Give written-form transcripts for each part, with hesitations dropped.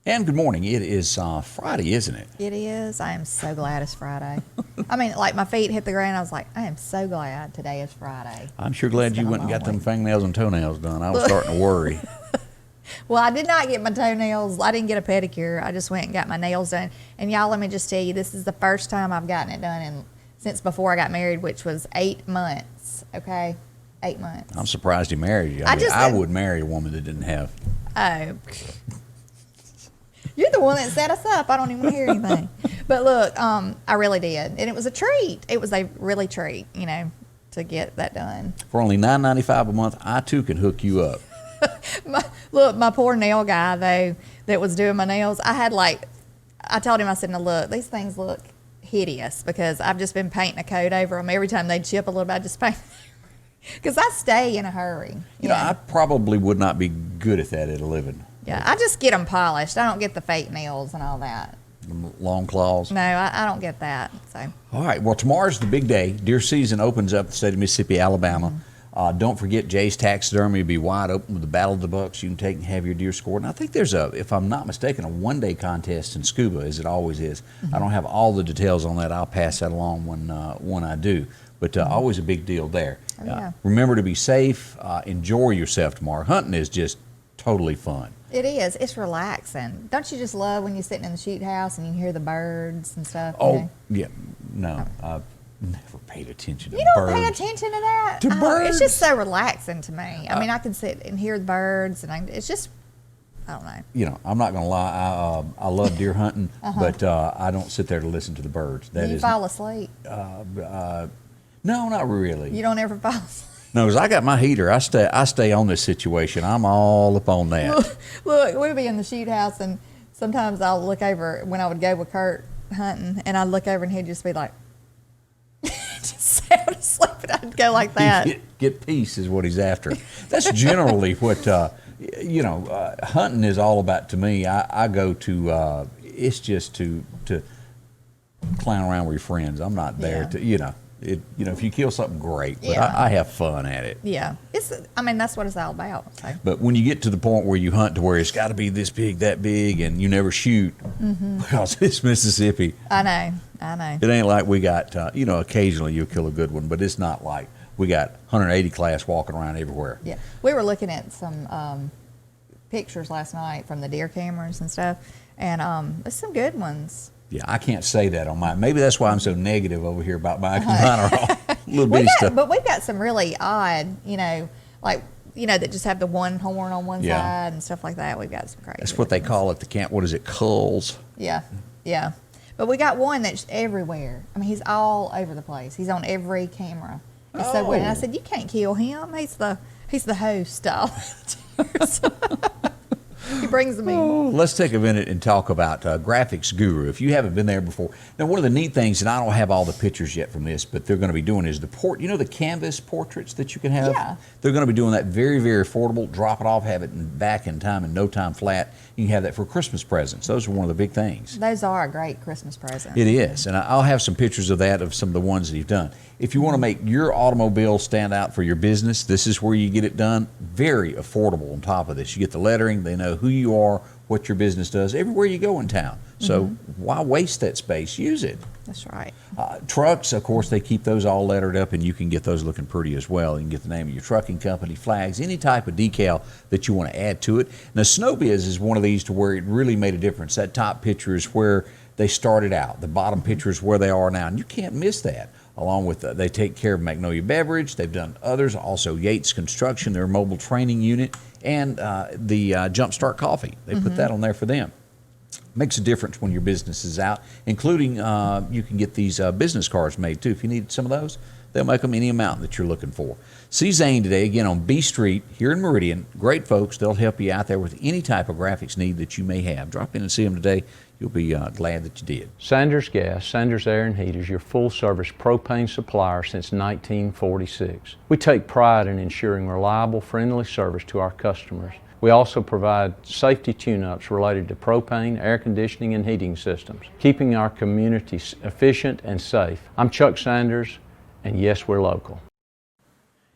And good morning. It is Friday, isn't it? It is. I am so glad it's Friday. I mean, like my feet hit the ground. I was like, I am so glad today is Friday. I'm sure glad you went and got them fingernails and toenails done. I was starting to worry. Well, I did not get my toenails. I didn't get a pedicure. I just went and got my nails done. And y'all, let me just tell you, this is the first time I've gotten it done since before I got married, which was 8 months. Okay, 8 months. I'm surprised he married you. I would marry a woman that didn't have. Oh. You're the one that set us up. I don't even want to hear anything. But look, I really did. And it was a treat. It was a really treat, to get that done. For only $9.95 a month, I too can hook you up. My poor nail guy, though, that was doing my nails, I told him, I said, now look, these things look hideous because I've just been painting a coat over them. Every time they'd chip a little bit, I just paint. Because I stay in a hurry. You know, I probably would not be good at that at a living. Yeah, I just get them polished. I don't get the fake nails and all that. Long claws? No, I don't get that. So. All right. Well, tomorrow's the big day. Deer season opens up the state of Mississippi, Alabama. Don't forget, Jay's Taxidermy will be wide open with the Battle of the Bucks. You can take and have your deer scored. And I think there's if I'm not mistaken, a one-day contest in scuba, as it always is. I don't have all the details on that. I'll pass that along when I do. But always a big deal there. Oh, yeah. Remember to be safe. Enjoy yourself tomorrow. Hunting is just totally fun. It is. It's relaxing. Don't you just love when you're sitting in the shoot house and you hear the birds and stuff? Oh, yeah. No, I've never paid attention to birds. You don't pay attention to that? To birds? It's just so relaxing to me. I mean, I can sit and hear the birds, and it's just, I don't know. You know, I'm not going to lie. I love deer hunting, but I don't sit there to listen to the birds. Do you fall asleep? No, not really. You don't ever fall asleep? No, because I got my heater. I stay on this situation. I'm all up on that. Look, we'd be in the shoot house, and sometimes I'll look over when I would go with Kurt hunting, and I'd look over, and he'd just be like, just sound asleep, and I'd go like that. Get peace is what he's after. That's generally what, hunting is all about to me. I go to, it's just to clown around with your friends. I'm not there to, if you kill something, great, but I have fun at it. Yeah, that's what it's all about. So. But when you get to the point where you hunt to where it's got to be this big, that big, and you never shoot because it's Mississippi. I know. It ain't like we got, occasionally you'll kill a good one, but it's not like we got 180 class walking around everywhere. Yeah, we were looking at some pictures last night from the deer cameras and stuff, and there's some good ones. Yeah, I can't say that on mine. Maybe that's why I'm so negative over here about mine. Mine are all little bitty stuff. But we've got some really odd, that just have the one horn on one side and stuff like that. We've got some crazy. That's what they call it, the camp. What is it, culls? Yeah. But we got one that's everywhere. I mean, he's all over the place. He's on every camera. It's so weird. And I said, you can't kill him. He's the host. He brings them in. Let's take a minute and talk about Graphics Guru. If you haven't been there before. Now, one of the neat things, and I don't have all the pictures yet from this, but they're going to be doing is the canvas portraits that you can have? Yeah. They're going to be doing that very, very affordable. Drop it off, have it back in time, in no time flat. You can have that for Christmas presents. Those are one of the big things. Those are a great Christmas present. It is. And I'll have some pictures of that, of some of the ones that you've done. If you want to make your automobile stand out for your business, this is where you get it done. Very affordable on top of this. You get the lettering. They know who you are, what your business does, everywhere you go in town. So why waste that space? Use it. That's right. Trucks, of course, they keep those all lettered up, and you can get those looking pretty as well. You can get the name of your trucking company, flags, any type of decal that you want to add to it. Now, Snowbiz is one of these to where it really made a difference. That top picture is where they started out. The bottom picture is where they are now, and you can't miss that. Along with, they take care of Magnolia Beverage. They've done others, also Yates Construction, their mobile training unit, and the Jumpstart Coffee. They put that on there for them. Makes a difference when your business is out, including you can get these business cards made too. If you need some of those, they'll make them any amount that you're looking for. See Zane today, again, on B Street here in Meridian. Great folks. They'll help you out there with any type of graphics need that you may have. Drop in and see them today. You'll be glad that you did. Sanders Gas, Sanders Air and Heat is your full-service propane supplier since 1946. We take pride in ensuring reliable, friendly service to our customers. We also provide safety tune-ups related to propane, air conditioning, and heating systems, keeping our community efficient and safe. I'm Chuck Sanders, and yes, we're local.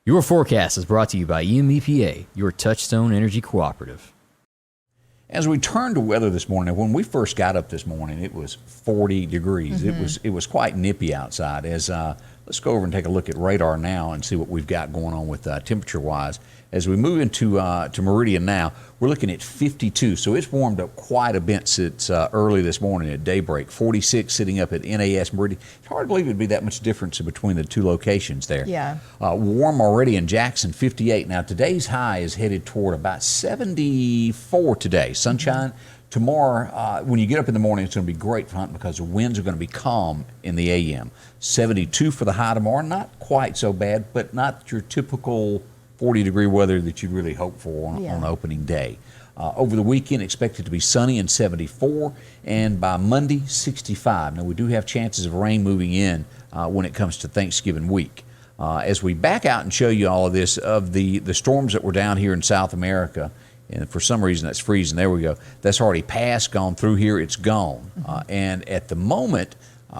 Your forecast is brought to you by EMEPA, your Touchstone Energy Cooperative. As we turn to weather this morning, when we first got up this morning, it was 40 degrees. It was quite nippy outside. Let's go over and take a look at radar now and see what we've got going on with temperature-wise. As we move into to Meridian now, we're looking at 52, so it's warmed up quite a bit since early this morning at daybreak. 46 sitting up at NAS Meridian. It's hard to believe it'd be that much difference between the two locations there. Yeah. Warm already in Jackson, 58. Now today's high is headed toward about 74 today. Sunshine. Tomorrow, when you get up in the morning, it's going to be great for hunting because the winds are going to be calm in the AM. 72 for the high tomorrow. Not quite so bad, but not your typical 40-degree weather that you'd really hope for on opening day. Over the weekend, expected to be sunny and 74, and by Monday, 65. Now, we do have chances of rain moving in when it comes to Thanksgiving week. As we back out and show you all of this, of the storms that were down here in South America, and for some reason that's freezing. There we go. That's already passed, gone through here. It's gone. And at the moment,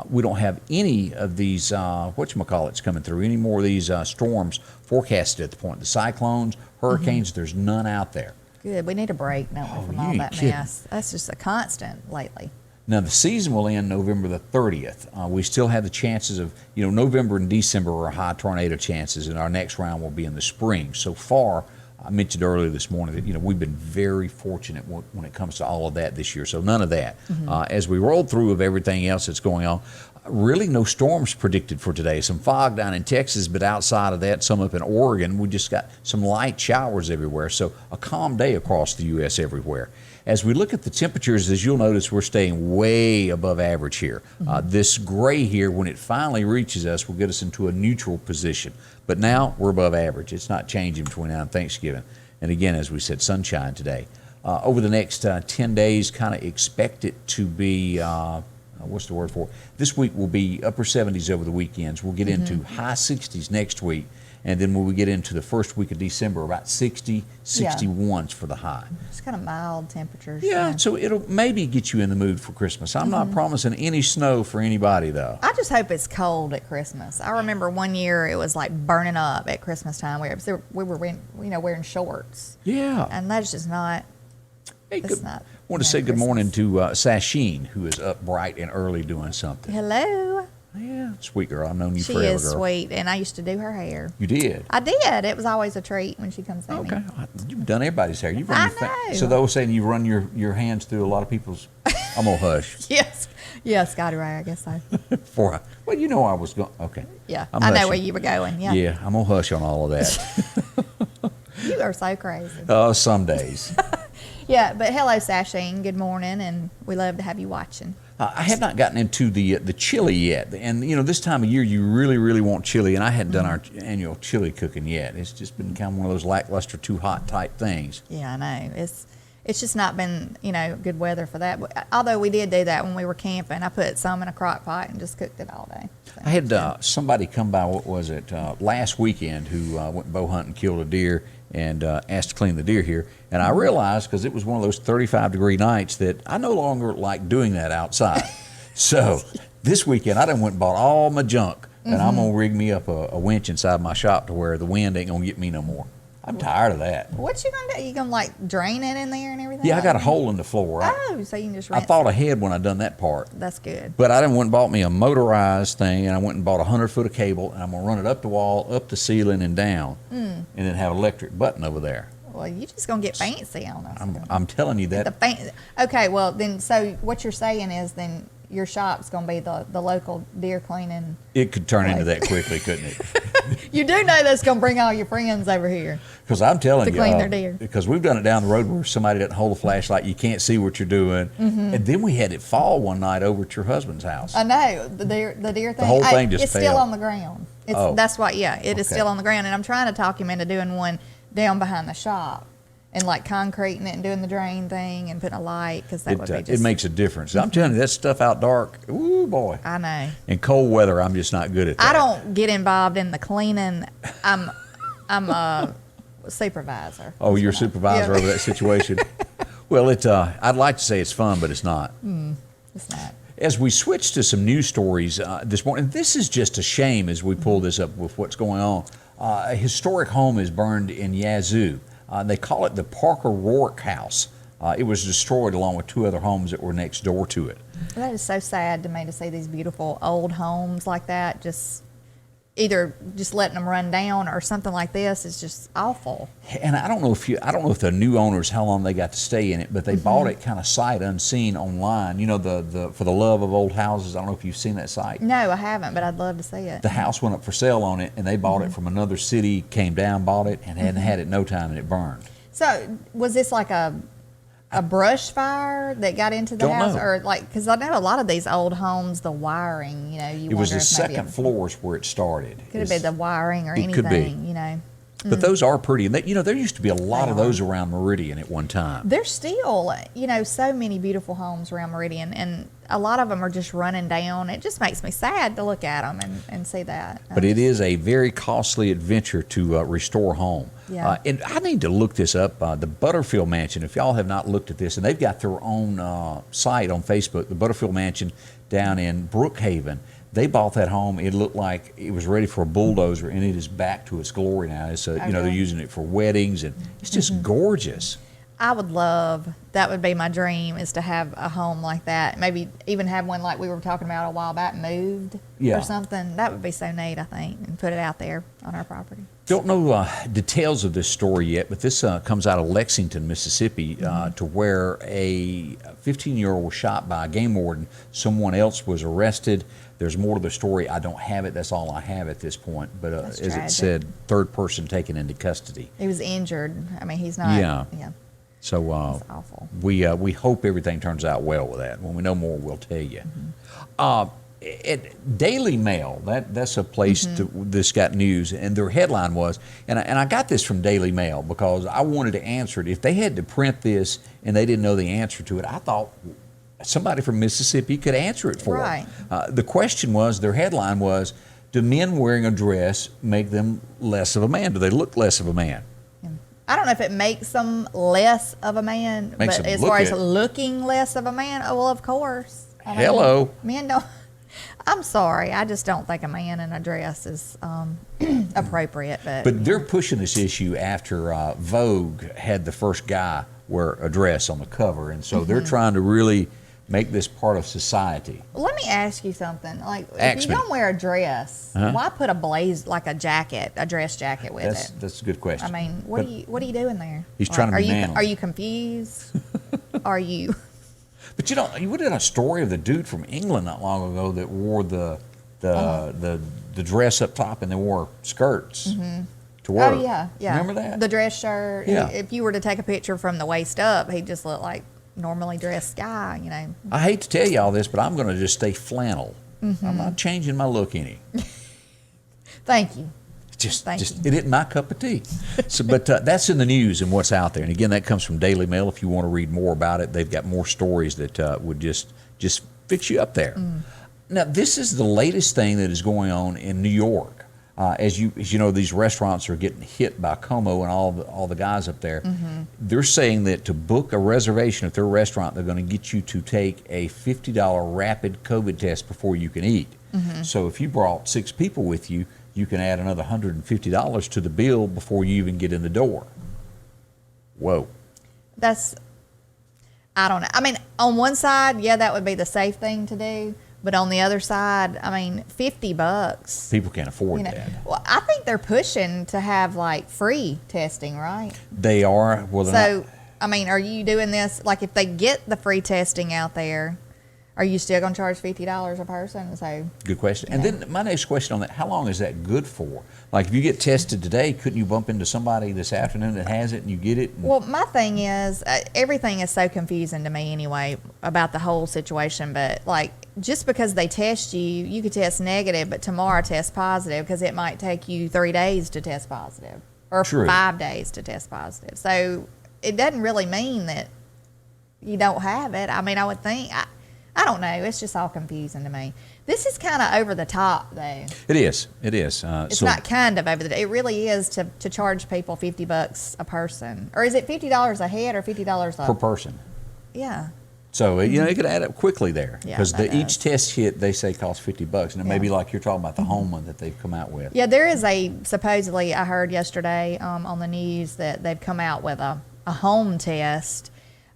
we don't have any of these, whatchamacallits coming through, any more of these storms forecasted at the point. The cyclones, hurricanes, there's none out there. Good. We need a break, don't we, from all that mess. That's just a constant lately. Now, the season will end November the 30th. We still have the chances of, November and December are high tornado chances, and our next round will be in the spring. So far, I mentioned earlier this morning that we've been very fortunate when it comes to all of that this year. So none of that. As we roll through of everything else that's going on, really no storms predicted for today. Some fog down in Texas, but outside of that, some up in Oregon. We just got some light showers everywhere. So a calm day across the U.S. everywhere. As we look at the temperatures, as you'll notice, we're staying way above average here. This gray here, when it finally reaches us, will get us into a neutral position. But now we're above average. It's not changing between now and Thanksgiving. And again, as we said, sunshine today. Over the next 10 days, kind of expect it to be, what's the word for it? This week will be upper 70s over the weekends. We'll get into high 60s next week. And then when we get into the first week of December, about 60, 61s for the high. It's kind of mild temperatures. Yeah, so it'll maybe get you in the mood for Christmas. I'm not promising any snow for anybody, though. I just hope it's cold at Christmas. I remember one year it was like burning up at Christmas time. We were wearing shorts. Yeah. And that's just not, Hey, it's not. I want to say good morning to Sasheen, who is up bright and early doing something. Hello. Yeah, sweet girl. I've known you She forever, is girl. sweet, and I used to do her hair. You did? I did. It was always a treat when she comes to me. Okay. You've done everybody's hair. You've run I know. So those saying you run your hands through a lot of people's. I'm gonna hush. Yes. Yeah, Scotty Ray, I guess so. Well, I was going. Okay. Yeah, I'm I know hushing. where you were going. Yeah. Yeah, I'm gonna hush on all of that. You are so crazy. Some days. Yeah, but hello, Sasheen. Good morning, and we love to have you watching. I have not gotten into the chili yet, and this time of year you really, really want chili, and I hadn't done our annual chili cooking yet. It's just been kind of one of those lackluster, too hot type things. Yeah, I know. It's just not been good weather for that. But, although we did do that when we were camping, I put some in a crock pot and just cooked it all day. So, I had somebody come by. What was it last weekend? Who went bow hunting, killed a deer, and asked to clean the deer here. And I realized, because it was one of those 35-degree nights, that I no longer like doing that outside. So this weekend, I done went and bought all my junk, and I'm going to rig me up a winch inside my shop to where the wind ain't going to get me no more. I'm tired of that. what you going to do? You going to, drain it in there and everything? Yeah, I got a hole in the floor. Oh, so you can just I rinse thought it. ahead when I done that part. That's good. But I done went and bought me a motorized thing, and I went and bought 100 foot of cable, and I'm going to run it up the wall, up the ceiling, and down, and then have an electric button over there. Well, you just going to get fancy on us. I'm telling you that. Okay, well, then, so what you're saying is then your shop's going to be the local deer cleaning. It could turn into that quickly, couldn't it? You do know that's going to bring all your friends over here. Because I'm telling To you, clean their deer. because we've done it down the road where somebody doesn't hold a flashlight, you can't see what you're doing. And then we had it fall one night over at your husband's house. I know, the deer thing. The whole thing just it's fell. still on the ground. That's why, it is Okay. still on the ground. And I'm trying to talk him into doing one down behind the shop and concreting it and doing the drain thing and putting a light, because that would be just. It makes a difference. I'm telling you, that stuff out dark, ooh, boy. I know. In cold weather, I'm just not good at that. I don't get involved in the cleaning. I'm a supervisor. Oh, you're a supervisor over that situation? Well, I'd like to say it's fun, but it's not. It's not. As we switch to some news stories this morning, this is just a shame as we pull this up with what's going on. A historic home is burned in Yazoo. They call it the Parker Rourke House. It was destroyed along with 2 other homes that were next door to it. That is so sad to me to see these beautiful old homes like that, just either just letting them run down or something like this is just awful. And I don't know if the new owners, how long they got to stay in it, but they bought it kind of sight unseen online. You know, the For the Love of Old Houses. I don't know if you've seen that site. No, I haven't, but I'd love to see it. The house went up for sale on it, and they bought it from another city, came down, bought it, and hadn't had it no time, and it burned. So was this like a brush fire that got into the Don't house, know. or like, because I know a lot of these old homes, the wiring, you know, you It was wonder the if maybe second floors where it started. could have been the wiring or It could be. anything, you know. But those are pretty. And you know, there used to be a lot They of those around Meridian at one time. There's still, you know, so many beautiful homes around Meridian, and a lot of them are just running down. It just makes me sad to look at them and see that. But it is a very costly adventure to restore home. Yeah. And I need to look this up. The Butterfield Mansion, if y'all have not looked at this, and they've got their own site on Facebook, the Butterfield Mansion down in Brookhaven. They bought that home. It looked like it was ready for a bulldozer, and it is back to its glory now. It's you know, they're Okay. using it for weddings, and it's just gorgeous. I would love, that would be my dream, is to have a home like that. Maybe even have one like we were talking about a while back, moved Yeah. or something. That would be so neat, I think, and put it out there on our property. Don't know details of this story yet, but this comes out of Lexington, Mississippi, to where a 15-year-old was shot by a game warden. Someone else was arrested. There's more to the story. I don't have it. That's all I have at this point. But That's as it tragic. said, third person taken into custody. He was injured. I mean, he's not. Yeah. Yeah. So It's awful. we hope everything turns out well with that. When we know more, we'll tell you. At Daily Mail, that's a place this got news, and their headline was, and I got this from Daily Mail because I wanted to answer it. If they had to print this and they didn't know the answer to it, I thought somebody from Mississippi could answer it for Right. them. The question was, their headline was, do men wearing a dress make them less of a man? Do they look less of a man? I don't know if it makes them less of a man, Makes but them as look far as it. looking less of a man, oh, well, of course. I mean, Hello. Men don't. I'm sorry. I just don't think a man in a dress is appropriate. But they're pushing this issue after Vogue had the first guy wear a dress on the cover, and so they're trying to really make this part of society. Let me ask you something. Like, Ask if you me. don't wear a dress, Uh-huh. why put like a jacket, a dress jacket with it? That's a good question. I mean, what But- are you doing there? He's trying to are be you manly. Are you confused? Are you? But you know, you did a story of the dude from England not long ago that wore the dress up top and then wore skirts to work. Oh yeah, yeah. Remember that? The dress shirt. Yeah. If you were to take a picture from the waist up, he'd just look like normally dressed guy. You know. I hate to tell you all this, but I'm going to just stay flannel. I'm not changing my look any. Thank you. It you. isn't my cup of tea. So, but that's in the news and what's out there. And again, that comes from Daily Mail. If you want to read more about it, they've got more stories that would just fix you up there. Now, this is the latest thing that is going on in New York. As you know, these restaurants are getting hit by Como and all the guys up there. They're saying that to book a reservation at their restaurant, they're going to get you to take a $50 rapid COVID test before you can eat. So if you brought 6 people with you, you can add another $150 to the bill before you even get in the door. Whoa. I don't know. I mean, on one side, yeah, that would be the safe thing to do. But on the other side, I mean, $50. People can't afford You know, that. well, I think they're pushing to have like free testing, right? They are. Well, they're So, not. I mean, are you doing this, like if they get the free testing out there, are you still going to charge $50 a person? So, Good question. And then my next question on that, how long is that good for? Like if you get tested today, couldn't you bump into somebody this afternoon that has it and you get it? well, my thing is, everything is so confusing to me anyway about the whole situation. But like, just because they test you, you could test negative, but tomorrow test positive because it might take you 3 days to test positive or True. 5 days to test positive. So it doesn't really mean that you don't have it. I mean, I would think, I don't know. It's just all confusing to me. This is kind of over the top, though. It is. It is. It's not kind of over the top. It really is to charge people $50 a person. Or is it $50 a head or $50 per a... person. Yeah. So, you know, it could add up quickly there. Yeah, Because that each does. test kit, they say, costs $50. And it may Yeah. be like you're talking about the home one that they've come out with. Yeah, there is supposedly, I heard yesterday on the news that they've come out with a home test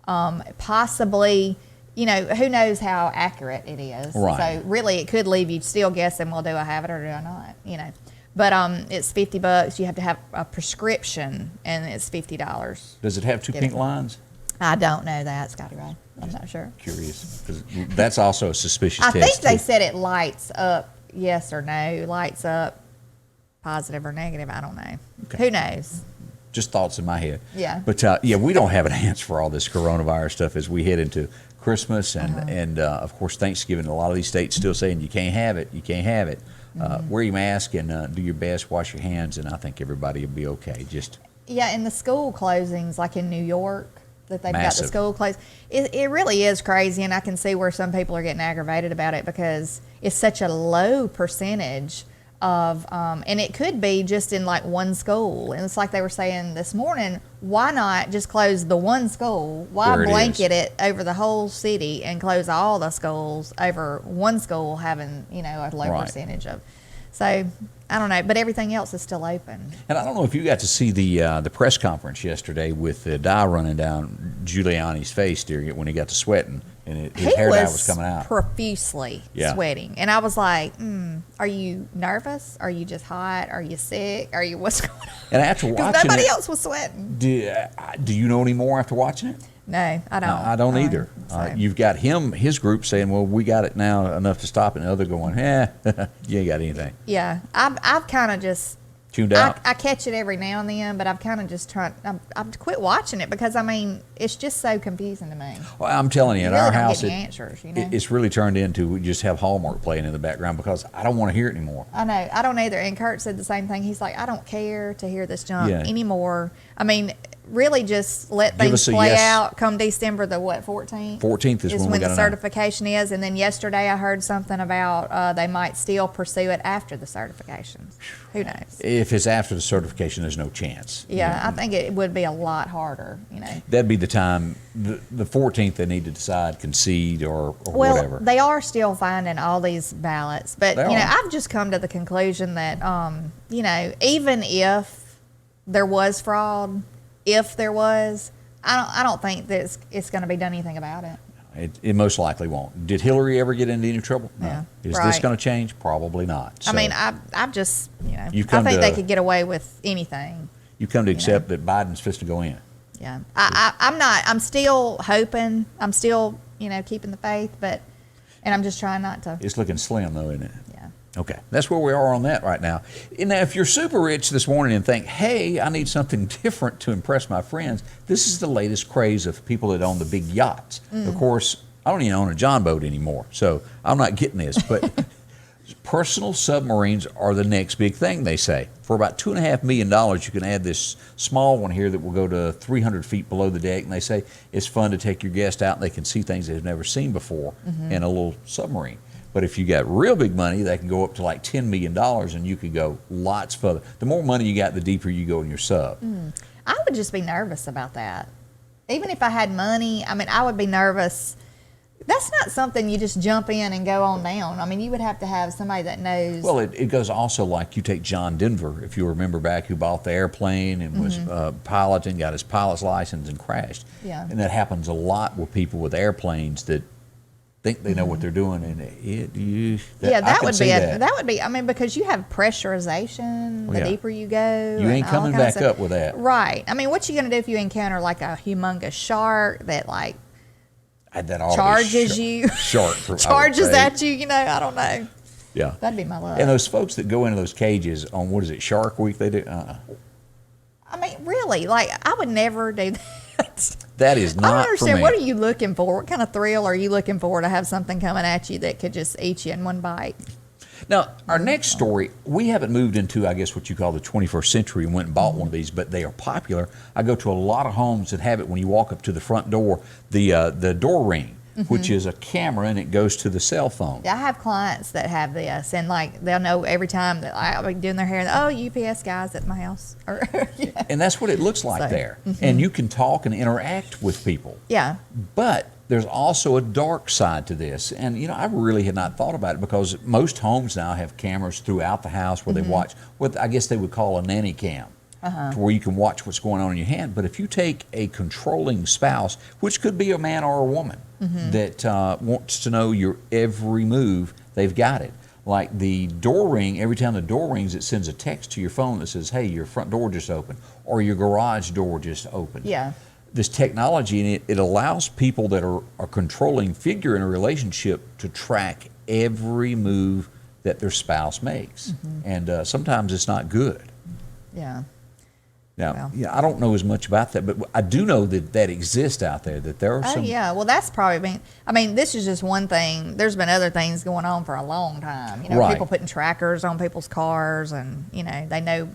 Possibly, you know, who knows how accurate it is. Right. So really it could leave you still guessing, well, do I have it or do I not? You know. But it's $50. You have to have a prescription, and it's $50. Does it have two pink lines? I don't know that, Scotty Ray. I'm not sure. Curious, 'cause that's also a suspicious I test. think they too. said it lights up, yes or no, lights up, positive or negative. I don't know. Okay. Who knows? Just thoughts in my head. Yeah. But yeah, we don't have an answer for all this coronavirus stuff as we head into Christmas and of course Thanksgiving. A lot of these states still saying you can't have it. You can't have it. Wear your mask and do your best. Wash your hands, and I think everybody will be okay. Just Yeah, and the school closings, like in New York, that they've got the Massive. school closed, it really is crazy, and I can see where some people are getting aggravated about it because it's such a low percentage of, and it could be just in like one school. And it's like they were saying this morning, why not just close the one school? Why Where it blanket it over the whole city and close all the schools over one school having, you know, a low Right. percentage of? So I don't know, but everything else is still open. And I don't know if you got to see the press conference yesterday with the dye running down Giuliani's face during it when he got to sweating and his hair dye was coming out. Profusely Yeah. sweating, and I was like, "Are you nervous? Are you just hot? Are you sick? Are you what's going on?" And after Because watching nobody it, else was sweating. do you know any more after watching it? No, I don't. No, I don't either. So. You've got his group saying, "Well, we got it now enough to stop it," and the other going, you ain't got anything. Yeah, I've kind of just Tuned out. I catch it every now and then, but I've kind of just tried. I've quit watching it because I mean it's just so confusing to me. Well, I'm telling you, You in really our don't house, get the answers, you know? it's really turned into we just have Hallmark playing in the background because I don't want to hear it anymore. I know. I don't either. And Kurt said the same thing. He's like, I don't care to hear this junk Yeah. anymore. I mean, really just let Give things us a play yes. out. Come December the 14th? 14th is when we the gotta know. certification is. And then yesterday I heard something about they might still pursue it after the certification. Who knows? If it's after the certification, there's no chance. Yeah, I think it would be a lot harder, you know. That'd be the time, the 14th, they need to decide, concede or Well, whatever. they are still finding all these ballots, but They you know, are. I've just come to the conclusion that you know, even if there was fraud, if there was, I don't think that it's going to be done anything about it. It most likely won't. Did Hillary ever get into any trouble? No. Yeah, Is this right. going to change? Probably not. So I mean, I've just, you know, You've I come think to- they could get away with anything. you come to accept that Biden's fist to go in. Yeah, I'm still hoping. I'm still, you know, keeping the faith, and I'm just trying not to. It's looking slim, though, isn't it? Yeah. Okay, that's where we are on that right now. And now, if you're super rich this morning and think, hey, I need something different to impress my friends, this is the latest craze of people that own the big yachts. Of course, I don't even own a John boat anymore, so I'm not getting this. But personal submarines are the next big thing, they say. For about $2.5 million, you can add this small one here that will go to 300 feet below the deck. And they say it's fun to take your guest out and they can see things they've never seen before in a little submarine. But if you got real big money, they can go up to like $10 million and you could go lots further. The more money you got, the deeper you go in your sub. I would just be nervous about that. Even if I had money, I mean, I would be nervous. That's not something you just jump in and go on down. I mean, you would have to have somebody that knows. Well, it goes also like you take John Denver, if you remember back, who bought the airplane and was piloting, got his pilot's license and crashed. Yeah. And that happens a lot with people with airplanes that think they know what they're doing, and yeah, I that can would see be that. that would be. I mean, because you have pressurization. The Yeah. deeper you go, You ain't and all coming kinds back of up with that. right? I mean, what you gonna do if you encounter like a humongous shark that like That ought to be charges you, shark I would charges say. at you? You know, I don't know. Yeah. That'd be my luck. And those folks that go into those cages on, what is it, Shark Week, they do? I mean, really, like I would never do that. That is I don't not for understand. me. What are you looking for? What kind of thrill are you looking for to have something coming at you that could just eat you in one bite? Now, our next story, we haven't moved into, I guess, what you call the 21st century and went and bought one of these, but they are popular. I go to a lot of homes that have it when you walk up to the front door, the door ring, which is a camera, and it goes to the cell phone. Yeah, I have clients that have this, and like they'll know every time that I'll be doing their hair. Oh, UPS guys at my house, or yeah. And that's what it looks like So, there. And you can talk and interact with people. Yeah. But there's also a dark side to this. And, you know, I really had not thought about it because most homes now have cameras throughout the house where they watch what I guess they would call a nanny cam. to where you can watch what's going on in your hand. But if you take a controlling spouse, which could be a man or a woman, that wants to know your every move, they've got it. Like the door ring, every time the door rings, it sends a text to your phone that says, hey, your front door just opened, or your garage door just opened. Yeah. This technology, and it allows people that are a controlling figure in a relationship to track every move that their spouse makes. And sometimes it's not good. Yeah. Now, Well. yeah, I don't know as much about that, but I do know that exists out there, that there are Oh some. yeah, well that's probably I mean, this is just one thing. There's been other things going on for a long time. You know, Right. people putting trackers on people's cars, and you know they know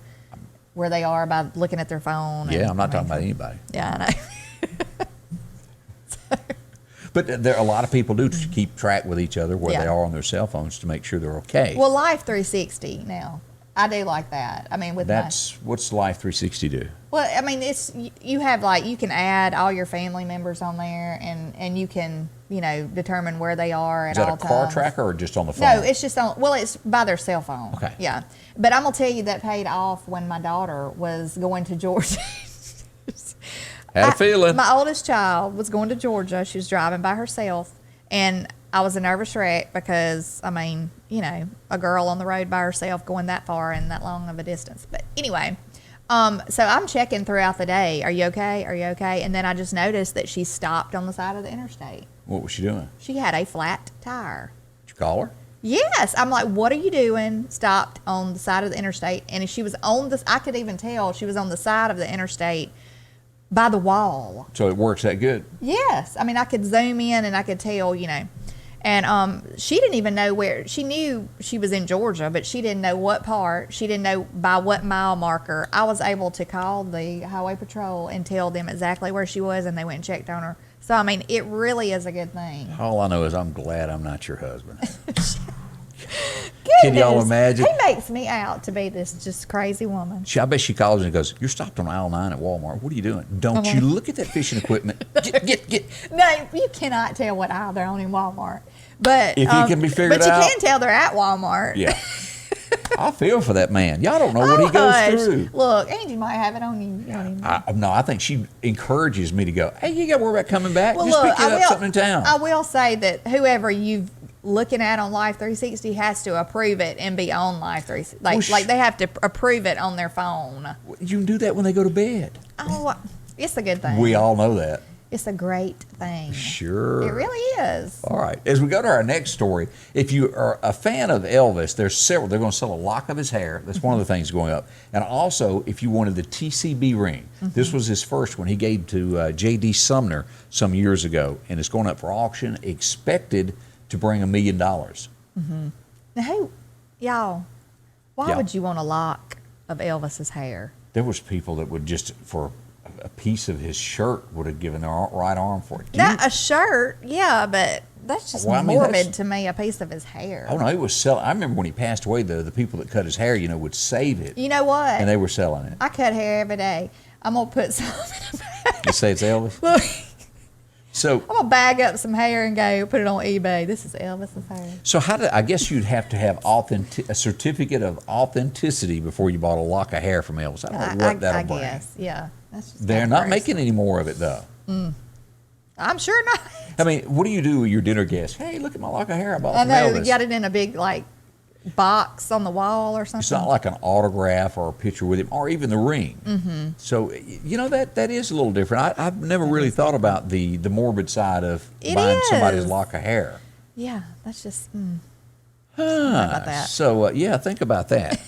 where they are by looking at their phone. Yeah, and, I'm not I mean, talking about anybody. Yeah, I know. But there are a lot of people do to keep track with each other where Yeah. they are on their cell phones to make sure they're okay. Well, Life 360 now. I do like that. I mean, with What's Life 360 do? well, I mean, it's you have like you can add all your family members on there, and you can determine where they are Is at that all a car times. tracker or just on the phone? No, it's just on. Well, it's by their cell phone. Okay. Yeah, but I'm gonna tell you that paid off when my daughter was going to Georgia. Had a feeling. My oldest child was going to Georgia. She was driving by herself, and I was a nervous wreck because, I mean, a girl on the road by herself going that far and that long of a distance. But anyway, so I'm checking throughout the day. Are you okay? Are you okay? And then I just noticed that she stopped on the side of the interstate. What was she doing? She had a flat tire. Did you call her? Yes. I'm like, what are you doing? Stopped on the side of the interstate. And she was on this, I could even tell she was on the side of the interstate by the wall. So it works that good? Yes. I mean, I could zoom in and I could tell, And she didn't even know where. She knew she was in Georgia, but she didn't know what part. She didn't know by what mile marker. I was able to call the highway patrol and tell them exactly where she was, and they went and checked on her. So, I mean, it really is a good thing. All I know is I'm glad I'm not your husband. Goodness. Can y'all imagine? He makes me out to be this just crazy woman. I bet she calls and goes, you're stopped on aisle 9 at Walmart. What are you doing? Don't you look at that fishing equipment. Get. No, you cannot tell what aisle they're on in Walmart. But If you can be figured but out. you can tell they're at Walmart. Yeah. I feel for that man. Y'all don't know what he Hush. goes through. Look, Angie might have it on you. You don't even know. No, I think she encourages me to go, hey, you got to worry about coming back. Well, Just look, pick up something in town. I will say that whoever you've looking at on Life 360 has to approve it and be on Life 360. Like they have to approve it on their phone. You can do that when they go to bed. Oh, it's a good thing. We all know that. It's a great thing. Sure. It really is. All right. As we go to our next story, if you are a fan of Elvis, there's several. They're going to sell a lock of his hair. That's one of the things going up. And also, if you wanted the TCB ring, this was his first one. He gave to J.D. Sumner some years ago, and it's going up for auction, expected to bring $1 million. Now, y'all, why would you want a lock of Elvis's hair? There was people that would just, for a piece of his shirt, would have given their right arm for it. Not a shirt, yeah, but that's just Well, I mean, morbid that's- to me, a piece of his hair. Oh, no, it was selling. I remember when he passed away, the people that cut his hair, would save it, You know what? and they were selling it. I cut hair every day. I'm going to put some in a bag. You say it's Elvis? Look, So, I'm going to bag up some hair and go put it on eBay. This is Elvis's hair. So I guess you'd have to have a certificate of authenticity before you bought a lock of hair from Elvis. I don't know what that'll I bring. guess, yeah. That's just They're kinda not gross. making any more of it, though. I'm sure not. I mean, what do you do with your dinner guests? Hey, look at my lock of hair I bought I from know, Elvis. you got it in a big, box on the wall or something. It's not like an autograph or a picture with him, or even the ring. Mm-hmm. So, that is a little different. I've never really thought about the morbid side of It buying somebody's is. lock of hair. Yeah, that's just, Huh. about that. So, think about that.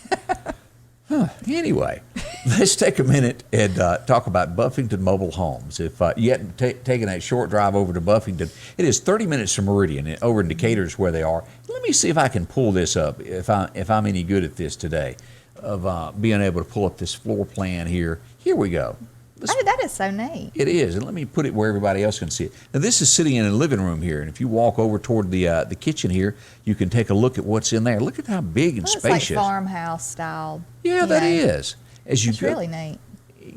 Anyway, let's take a minute and talk about Buffington Mobile Homes. If you hadn't taken that short drive over to Buffington, it is 30 minutes from Meridian, over in Decatur is where they are. Let me see if I can pull this up, if I'm any good at this today, of being able to pull up this floor plan here. Here we go. oh, that is so neat. It is, and let me put it where everybody else can see it. Now, this is sitting in a living room here, and if you walk over toward the kitchen here, you can take a look at what's in there. Look at how big and Well, it's spacious. like farmhouse style. Yeah, that is. As you It's go, really neat.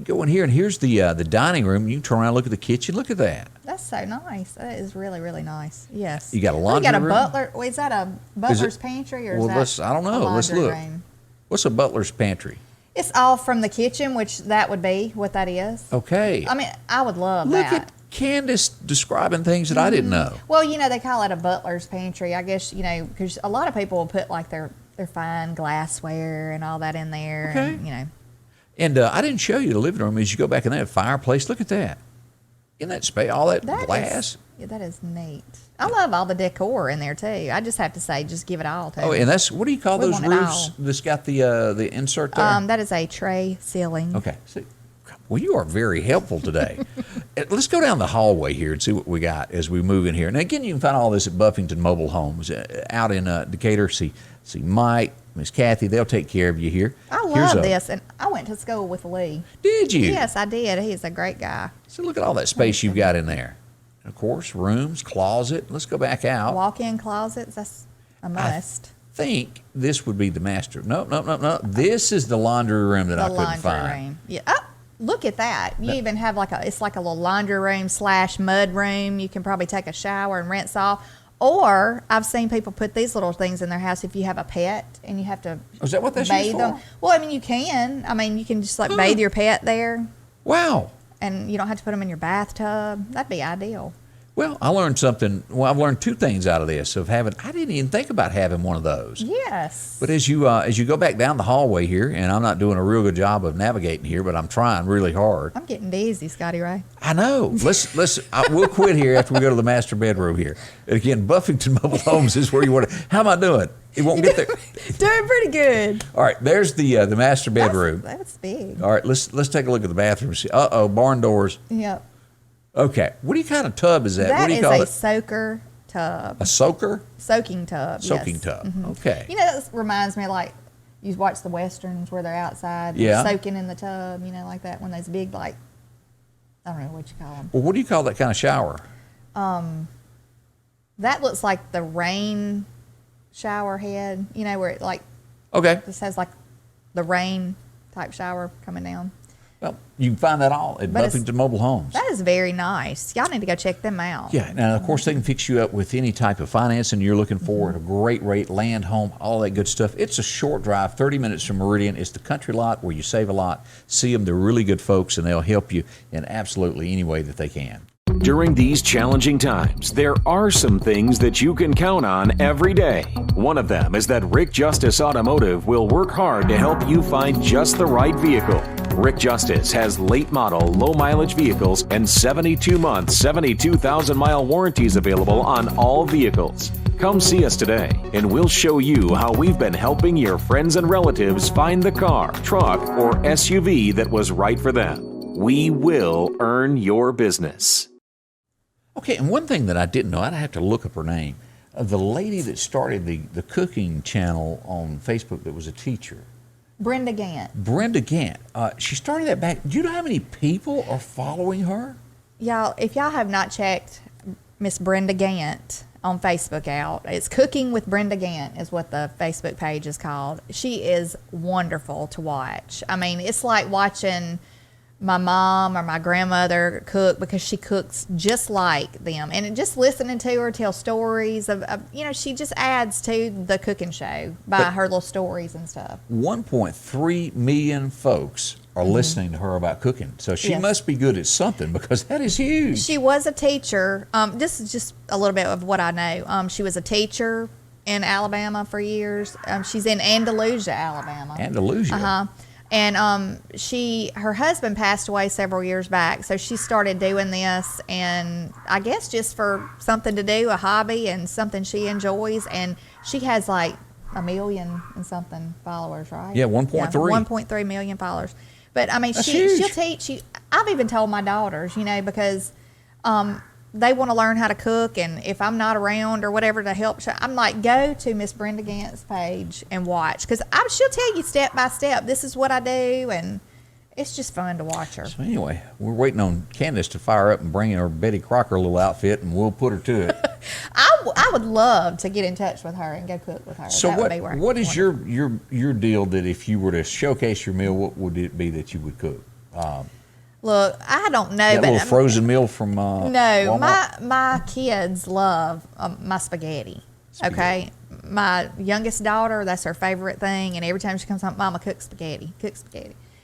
go in here, and here's the dining room. You can turn around and look at the kitchen. Look at that. That's so nice. That is really, really nice. Yes. You got a You laundry got a room? butler. Well, is that a butler's pantry or well, is that I don't know. a Let's laundry look. room? What's a butler's pantry? It's all from the kitchen, which that would be what that is. Okay. I mean, I would love Look that. at Candace describing things that I didn't know. Well, they call it a butler's pantry. I guess, because a lot of people will put like their fine glassware and all that in there. Okay. And, And I didn't show you the living room. As you go back in that fireplace, look at that. In that space, all that glass. That is neat. I love all the decor in there too. I just have to say, just give it all to Oh, me. and that's, what do you call We those want it roofs all. that's got the insert there? That is a tray ceiling. Okay. See, well, you are very helpful today. Let's go down the hallway here and see what we got as we move in here. And again, you can find all this at Buffington Mobile Homes out in Decatur. See Mike, Miss Kathy. They'll take care of you here. I Here's love this, and I went to school with Lee. Did you? Yes, I did. He's a great guy. So look at all that space you've got in there. And of course, rooms, closet. Let's go back out. Walk-in closets, that's a must. Think this would be the master. No. This is the laundry room that I The couldn't laundry find. room. Yeah. Oh, look at that. You even have it's like a little laundry room / mud room. You can probably take a shower and rinse off. Or I've seen people put these little things in their house if you have a pet and you have to Oh, is that what that's bathe used them. for? Well, I mean, you can. You can just like bathe your pet there, Wow. and you don't have to put them in your bathtub. That'd be ideal. Well, I learned something. Well, I've learned two things out of this. I didn't even think about having one of those. Yes. But as you go back down the hallway here, and I'm not doing a real good job of navigating here, but I'm trying really hard. I'm getting dizzy, Scotty Ray. I know. We'll quit here after we go to the master bedroom here. And again, Buffington Mobile Homes is where you want to. How am I doing? It won't get there. Doing pretty good. All right, there's the master bedroom. That's big. All right, let's take a look at the bathroom. Barn doors. Yep. Okay, what kind of tub is that? What That do you is call a it? soaker tub. A soaker? Soaking tub. Soaking yes. tub. Mhm. Okay. That reminds me of like you watch the westerns where they're outside, Yeah. soaking in the tub. Like that when those big I don't know what you call them. Well, what do you call that kind of shower? That looks like the rain shower head. Where it Okay. just has like the rain type shower coming down. Well, you can find that all at But it's- Buffington Mobile Homes. That is very nice. Y'all need to go check them out. Yeah, now of course they can fix you up with any type of financing you're looking for at a great rate, land, home, all that good stuff. It's a short drive, 30 minutes from Meridian. It's the country lot where you save a lot. See them, they're really good folks, and they'll help you in absolutely any way that they can. During these challenging times, there are some things that you can count on every day. One of them is that Rick Justice Automotive will work hard to help you find just the right vehicle. Rick Justice has late model, low mileage vehicles and 72-month, 72,000-mile warranties available on all vehicles. Come see us today, and we'll show you how we've been helping your friends and relatives find the car, truck, or SUV that was right for them. We will earn your business. Okay, and one thing that I didn't know, I'd have to look up her name. The lady that started the cooking channel on Facebook that was a teacher. Brenda Gant. Brenda Gant. She started that back. Do you know how many people are following her? Y'all, if y'all have not checked Miss Brenda Gant on Facebook out, it's Cooking with Brenda Gant is what the Facebook page is called. She is wonderful to watch. It's like watching my mom or my grandmother cook because she cooks just like them. And just listening to her tell stories of she just adds to the cooking show by her little stories and stuff. 1.3 million folks are listening to her about cooking. So she Yes. must be good at something because that is huge. She was a teacher. This is just a little bit of what I know. She was a teacher in Alabama for years. She's in Andalusia, Alabama. Andalusia. Uh-huh. And her husband passed away several years back, so she started doing this, and I guess just for something to do, a hobby, and something she enjoys. And she has like 1 million and something followers, right? Yeah, 1.3. 1.3 million followers. But That's she'll huge. teach. I've even told my daughters, because they want to learn how to cook, and if I'm not around or whatever to help, I'm like, go to Miss Brenda Gant's page and watch, because she'll tell you step by step, this is what I do, and it's just fun to watch her. So anyway, we're waiting on Candace to fire up and bring in her Betty Crocker little outfit, and we'll put her to it. I would love to get in touch with her and go cook with her. So That would be what is your deal that if you were to showcase your meal, what would it be that you would cook? Look, I don't know, That but little frozen meal from no, Walmart? my kids love my spaghetti. Okay, my youngest daughter, that's her favorite thing. And every time she comes home, Mama, cook spaghetti.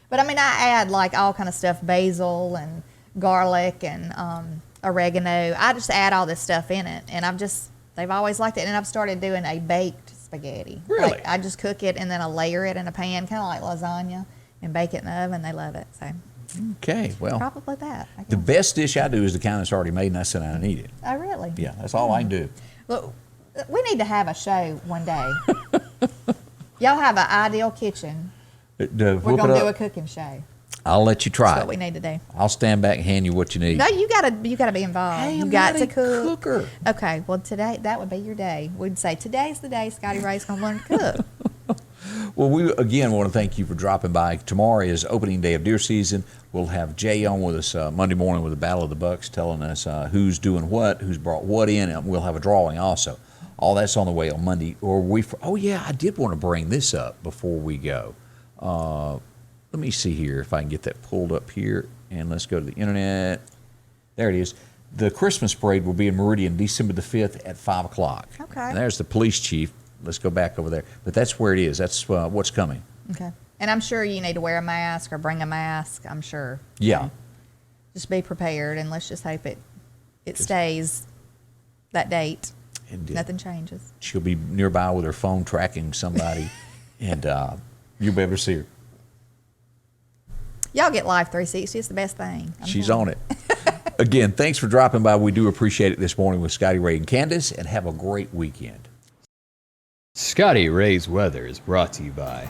But I mean, I add like all kind of stuff, basil and garlic and oregano. I just add all this stuff in it. And they've always liked it. And I've started doing a baked spaghetti. Really? Like, I just cook it and then I layer it in a pan, kind of like lasagna, and bake it in the oven. They love it. So Okay, well, probably that. I the guess. best dish I do is the kind that's already made and I sit down and eat it. Oh, really? Yeah, that's all I can do. Look, we need to have a show one day. Y'all have an ideal kitchen. We're going to do a cooking show. I'll let you try That's it. what we need to do. I'll stand back and hand you what you need. No, you gotta be involved. Hey, you I'm got not to a cook. cooker. Okay, well today that would be your day. We'd say today's the day Scotty Ray's gonna learn to cook. Well, we again want to thank you for dropping by. Tomorrow is opening day of deer season. We'll have Jay on with us Monday morning with the Battle of the Bucks, telling us who's doing what, who's brought what in, and we'll have a drawing also. All that's on the way on Monday. Oh yeah, I did want to bring this up before we go. Let me see here if I can get that pulled up here, and let's go to the internet. There it is. The Christmas parade will be in Meridian December the 5th at 5 o'clock. Okay. And there's the police chief. Let's go back over there. But that's where it is. That's what's coming. Okay. And I'm sure you need to wear a mask or bring a mask. I'm sure. Yeah. Just be prepared, and let's just hope it stays that date. And Nothing changes. she'll be nearby with her phone tracking somebody, and you'll be able to see her. Y'all get Live 360. It's the best thing. She's on it. Again, thanks for dropping by. We do appreciate it this morning with Scotty Ray and Candace, and have a great weekend. Scotty Ray's Weather is brought to you by